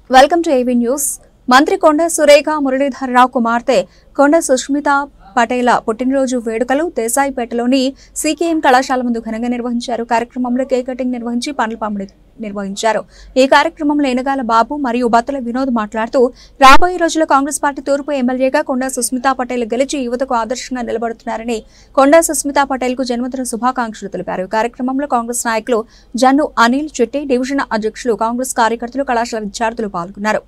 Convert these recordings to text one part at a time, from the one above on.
Welcome to AV news. మంత్రి కొండ సురేఖ మురళీధరరావు కుమార్తె కొండ సుష్మిత పటేల పుట్టినరోజు వేడుకలు దేశాయిపేటలోని సీకేఎం కళాశాల ముందు ఘనంగా నిర్వహించారు. కార్యక్రమంలో కేక్ కటింగ్ నిర్వహించి పండ్ల పంపిణీ నిర్వహించారు. ఈ కార్యక్రమంలో ఎనగాల బాబు మరియు బత్తుల వినోద్ మాట్లాడుతూ రాబోయే రోజుల్లో కాంగ్రెస్ పార్టీ తూర్పు ఎమ్మెల్యేగా కొండ సుస్మితా పటేల్ గెలిచి యువతకు ఆదర్శంగా నిలబడుతున్నారని కొండ సుస్మితా పటేల్ కు జన్మదిన శుభాకాంక్షలు తెలిపారు. కార్యక్రమంలో కాంగ్రెస్ నాయకులు జన్ను అనిల్ చిట్టి, డివిజన్ అధ్యక్షులు, కాంగ్రెస్ కార్యకర్తలు, కళాశాల విద్యార్థులు పాల్గొన్నారు.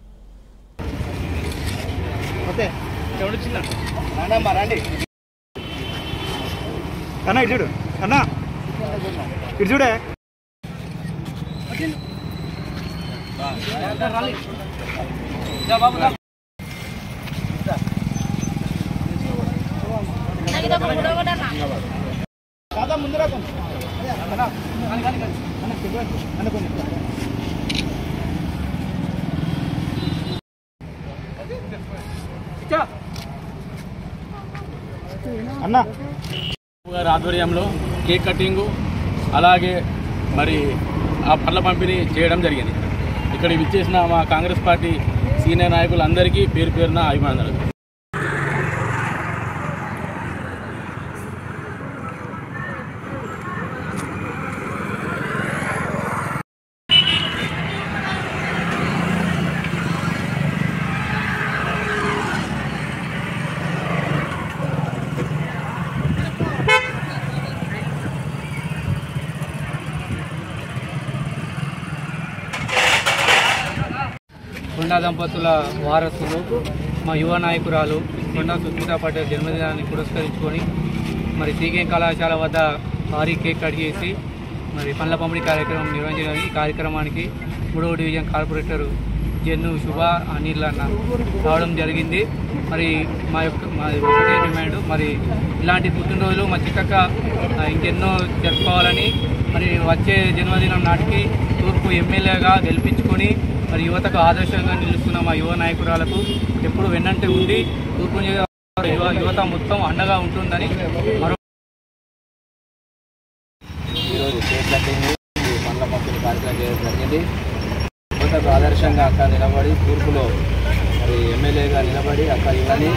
ఆధ్వర్యంలో కేక్ కటింగ్ అలాగే మరి ఆ పండ్ల పంపిణీ చేయడం జరిగింది. ఇక్కడ విచ్చేసిన మా కాంగ్రెస్ పార్టీ సీనియర్ నాయకులందరికీ పేరు పేరున అభినందనలు. కొండా దంపతుల వారసులు మా యువ నాయకురాలు కొండా సుస్మితా పటేల్ జన్మదినాన్ని పురస్కరించుకొని మరి సీకేఎం కళాశాల వద్ద భారీ కేక్ కట్ చేసి మరి పండ్ల పంపిణీ కార్యక్రమం నిర్వహించడం. ఈ కార్యక్రమానికి 3వ డివిజన్ కార్పొరేటర్ జన్ను శుభ అనిల్ అన్న రావడం జరిగింది. మరి మా ఒకటే డిమాండ్, మరి ఇలాంటి పుట్టినరోజులు మా చిక్కక్క ఇంకెన్నో జరుపుకోవాలని, మరి వచ్చే జన్మదినం నాటికి తూర్పు ఎమ్మెల్యేగా గెలిపించుకొని మరి యువతకు ఆదర్శంగా నిలుస్తున్న మా యువ నాయకురాలకు ఎప్పుడు వెన్నంటే ఉండి తూర్పు యువత మొత్తం అండగా ఉంటుందని ఈరోజు కేక్ కటింగ్ పండ్ల పంపిణీ కార్యక్రమం చేయడం జరిగింది. యువతకు ఆదర్శంగా అక్క నిలబడి తూర్పులో మరి ఎమ్మెల్యేగా నిలబడి అక్క యువని